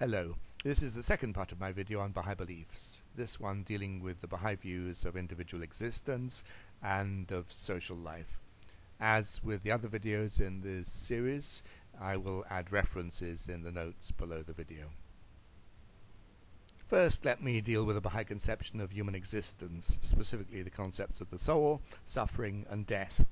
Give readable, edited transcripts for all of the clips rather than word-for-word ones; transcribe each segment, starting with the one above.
Hello, this is the second part of my video on Baha'i beliefs, this one dealing with the Baha'i views of individual existence and of social life. As with the other videos in this series, I will add references in the notes below the video. First, let me deal with the Baha'i conception of human existence, specifically the concepts of the soul, suffering, and death.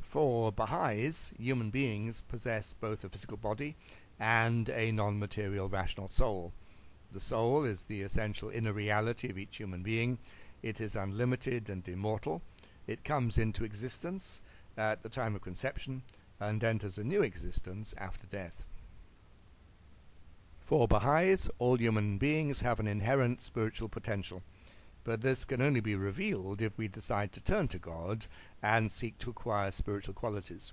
For Baha'is, human beings possess both a physical body and a non-material rational soul. The soul is the essential inner reality of each human being. It is unlimited and immortal. It comes into existence at the time of conception and enters a new existence after death. For Baha'is, all human beings have an inherent spiritual potential, but this can only be revealed if we decide to turn to God and seek to acquire spiritual qualities.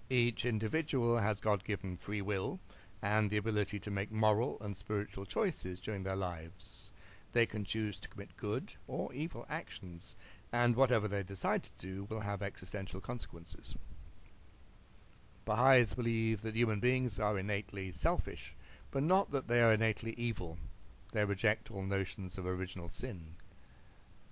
Each individual has God-given free will and the ability to make moral and spiritual choices during their lives. They can choose to commit good or evil actions, and whatever they decide to do will have existential consequences. Baha'is believe that human beings are innately selfish, but not that they are innately evil. They reject all notions of original sin.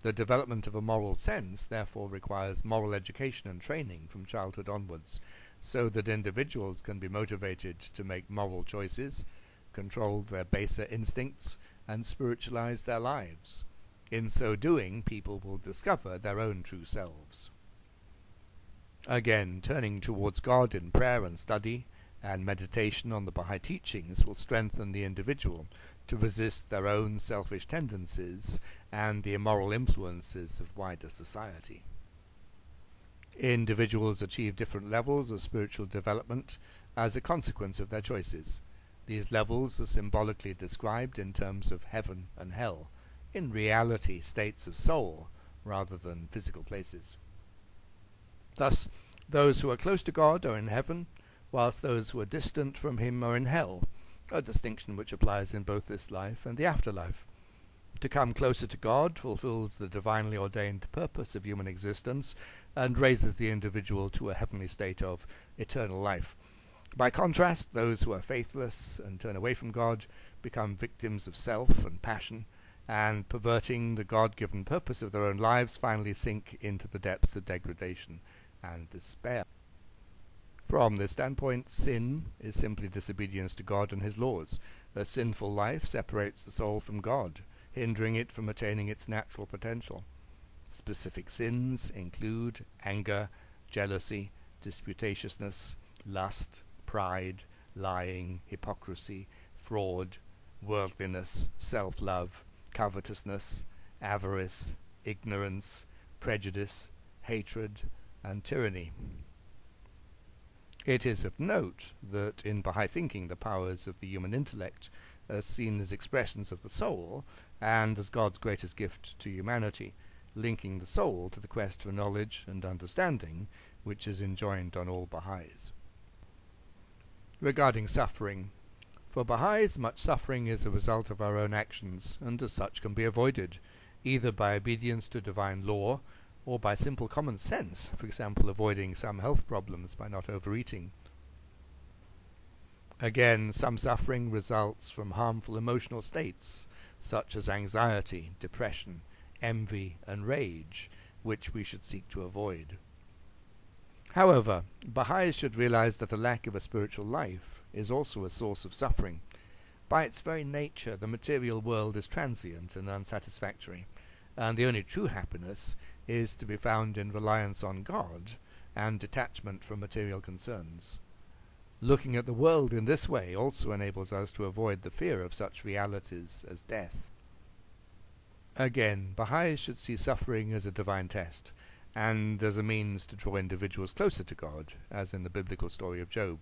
The development of a moral sense therefore requires moral education and training from childhood onwards, so that individuals can be motivated to make moral choices, control their baser instincts, and spiritualize their lives. In so doing, people will discover their own true selves. Again, turning towards God in prayer and study, and meditation on the Baha'i teachings will strengthen the individual to resist their own selfish tendencies and the immoral influences of wider society. Individuals achieve different levels of spiritual development as a consequence of their choices. These levels are symbolically described in terms of heaven and hell, in reality states of soul rather than physical places. Thus, those who are close to God are in heaven, whilst those who are distant from him are in hell, a distinction which applies in both this life and the afterlife. To come closer to God fulfills the divinely ordained purpose of human existence and raises the individual to a heavenly state of eternal life. By contrast, those who are faithless and turn away from God become victims of self and passion, and perverting the God-given purpose of their own lives finally sink into the depths of degradation and despair. From this standpoint, sin is simply disobedience to God and his laws. A sinful life separates the soul from God, hindering it from attaining its natural potential. Specific sins include anger, jealousy, disputatiousness, lust, pride, lying, hypocrisy, fraud, worldliness, self-love, covetousness, avarice, ignorance, prejudice, hatred, and tyranny. It is of note that in Baha'i thinking the powers of the human intellect are seen as expressions of the soul and as God's greatest gift to humanity, linking the soul to the quest for knowledge and understanding which is enjoined on all Baha'is. Regarding suffering, for Baha'is much suffering is a result of our own actions and as such can be avoided, either by obedience to divine law or by simple common sense, for example avoiding some health problems by not overeating. Again, some suffering results from harmful emotional states, such as anxiety, depression, envy, and rage, which we should seek to avoid. However, Baha'is should realize that a lack of a spiritual life is also a source of suffering. By its very nature, the material world is transient and unsatisfactory, and the only true happiness is to be found in reliance on God and detachment from material concerns. Looking at the world in this way also enables us to avoid the fear of such realities as death. Again, Baha'is should see suffering as a divine test, and as a means to draw individuals closer to God, as in the biblical story of Job.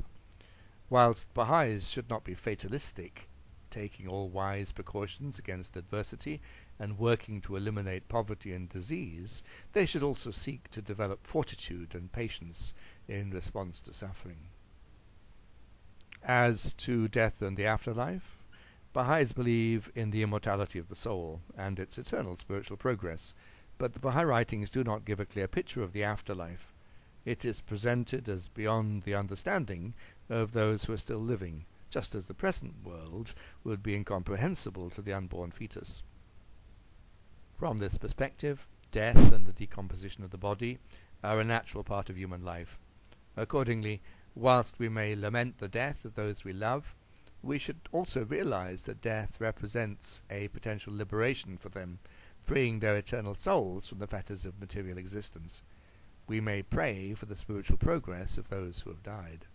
Whilst Baha'is should not be fatalistic, taking all wise precautions against adversity and working to eliminate poverty and disease, they should also seek to develop fortitude and patience in response to suffering. As to death and the afterlife, Baha'is believe in the immortality of the soul and its eternal spiritual progress, but the Baha'i writings do not give a clear picture of the afterlife. It is presented as beyond the understanding of those who are still living, just as the present world would be incomprehensible to the unborn fetus. From this perspective, death and the decomposition of the body are a natural part of human life. Accordingly, whilst we may lament the death of those we love, we should also realize that death represents a potential liberation for them, freeing their eternal souls from the fetters of material existence. We may pray for the spiritual progress of those who have died.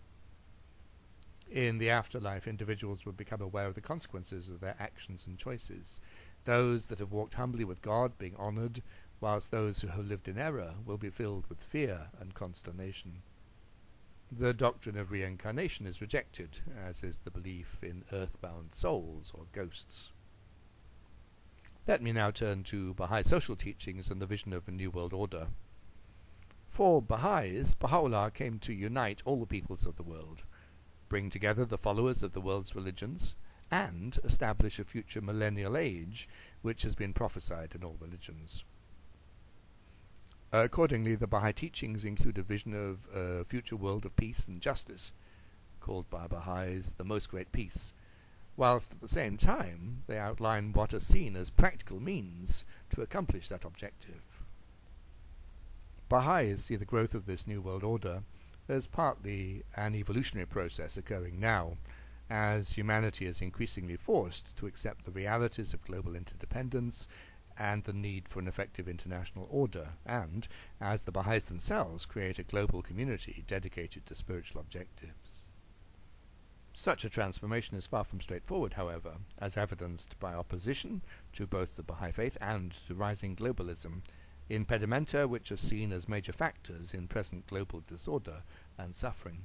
In the afterlife, individuals will become aware of the consequences of their actions and choices. Those that have walked humbly with God being honored, whilst those who have lived in error will be filled with fear and consternation. The doctrine of reincarnation is rejected, as is the belief in earthbound souls or ghosts. Let me now turn to Baha'i social teachings and the vision of a new world order. For Baha'is, Baha'u'llah came to unite all the peoples of the world, bring together the followers of the world's religions, and establish a future millennial age which has been prophesied in all religions. Accordingly, the Baha'i teachings include a vision of a future world of peace and justice, called by Baha'is the Most Great Peace, whilst at the same time they outline what are seen as practical means to accomplish that objective. Baha'is see the growth of this new world order as partly an evolutionary process occurring now, as humanity is increasingly forced to accept the realities of global interdependence and the need for an effective international order, and as the Baha'is themselves create a global community dedicated to spiritual objectives. Such a transformation is far from straightforward, however, as evidenced by opposition to both the Baha'i faith and to rising globalism, impedimenta which are seen as major factors in present global disorder and suffering.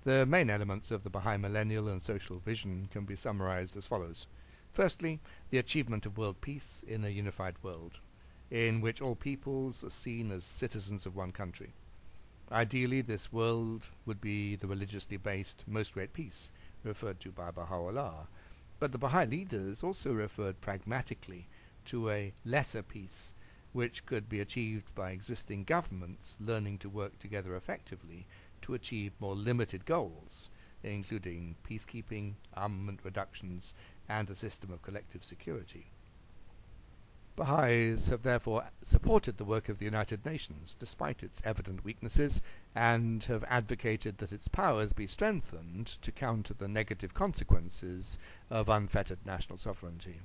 The main elements of the Baha'i millennial and social vision can be summarized as follows. Firstly, the achievement of world peace in a unified world, in which all peoples are seen as citizens of one country. Ideally, this world would be the religiously based Most Great Peace, referred to by Baha'u'llah, but the Baha'i leaders also referred pragmatically to a lesser peace, which could be achieved by existing governments learning to work together effectively to achieve more limited goals, including peacekeeping, armament reductions, and a system of collective security. Baha'is have therefore supported the work of the United Nations, despite its evident weaknesses, and have advocated that its powers be strengthened to counter the negative consequences of unfettered national sovereignty.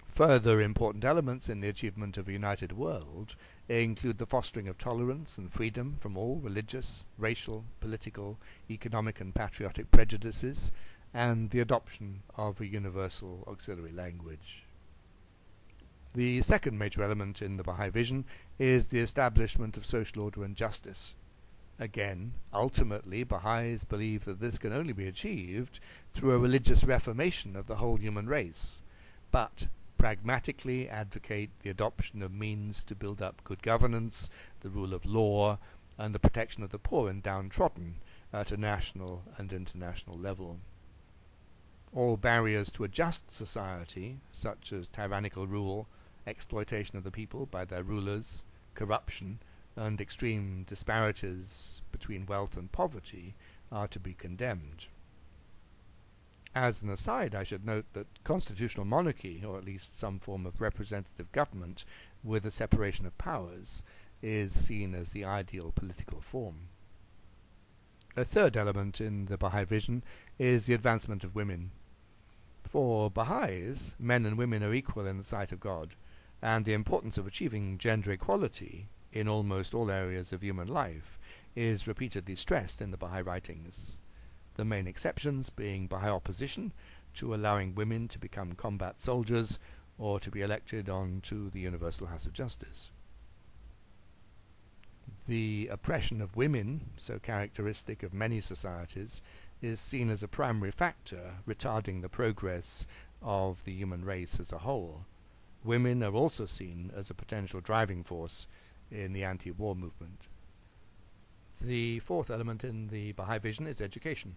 Further important elements in the achievement of a united world include the fostering of tolerance and freedom from all religious, racial, political, economic and patriotic prejudices, and the adoption of a universal auxiliary language. The second major element in the Baha'i vision is the establishment of social order and justice. Again, ultimately, Baha'is believe that this can only be achieved through a religious reformation of the whole human race, but pragmatically advocate the adoption of means to build up good governance, the rule of law, and the protection of the poor and downtrodden at a national and international level. All barriers to a just society, such as tyrannical rule, exploitation of the people by their rulers, corruption, and extreme disparities between wealth and poverty, are to be condemned. As an aside, I should note that constitutional monarchy, or at least some form of representative government with a separation of powers, is seen as the ideal political form. A third element in the Baha'i vision is the advancement of women. For Baha'is, men and women are equal in the sight of God, and the importance of achieving gender equality in almost all areas of human life is repeatedly stressed in the Baha'i writings, the main exceptions being Baha'i opposition to allowing women to become combat soldiers or to be elected onto the Universal House of Justice. The oppression of women, so characteristic of many societies, is seen as a primary factor retarding the progress of the human race as a whole. Women are also seen as a potential driving force in the anti-war movement. The fourth element in the Baha'i vision is education.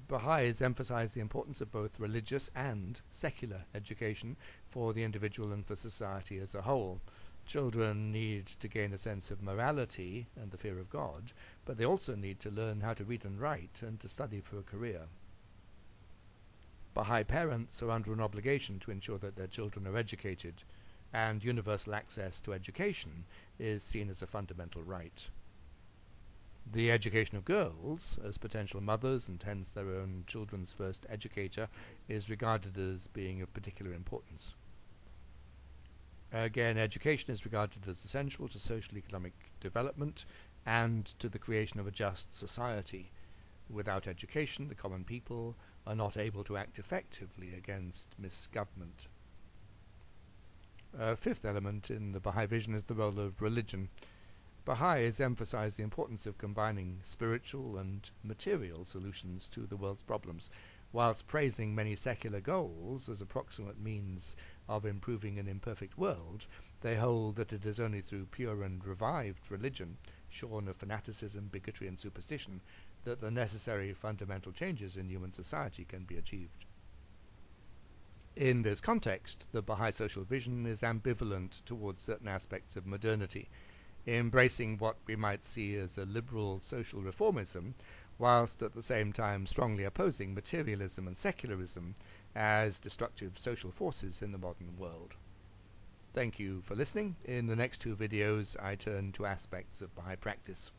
Baha'is emphasize the importance of both religious and secular education for the individual and for society as a whole. Children need to gain a sense of morality and the fear of God, but they also need to learn how to read and write and to study for a career. Baha'i parents are under an obligation to ensure that their children are educated, and universal access to education is seen as a fundamental right. The education of girls, as potential mothers and hence their own children's first educator, is regarded as being of particular importance. Again, education is regarded as essential to social economic development and to the creation of a just society. Without education, the common people are not able to act effectively against misgovernment. A fifth element in the Baha'i vision is the role of religion. Baha'is emphasize the importance of combining spiritual and material solutions to the world's problems, whilst praising many secular goals as approximate means of improving an imperfect world. They hold that it is only through pure and revived religion, shorn of fanaticism, bigotry, and superstition, that the necessary fundamental changes in human society can be achieved. In this context, the Baha'i social vision is ambivalent towards certain aspects of modernity, embracing what we might see as a liberal social reformism, whilst at the same time strongly opposing materialism and secularism as destructive social forces in the modern world. Thank you for listening. In the next two videos, I turn to aspects of Baha'i practice.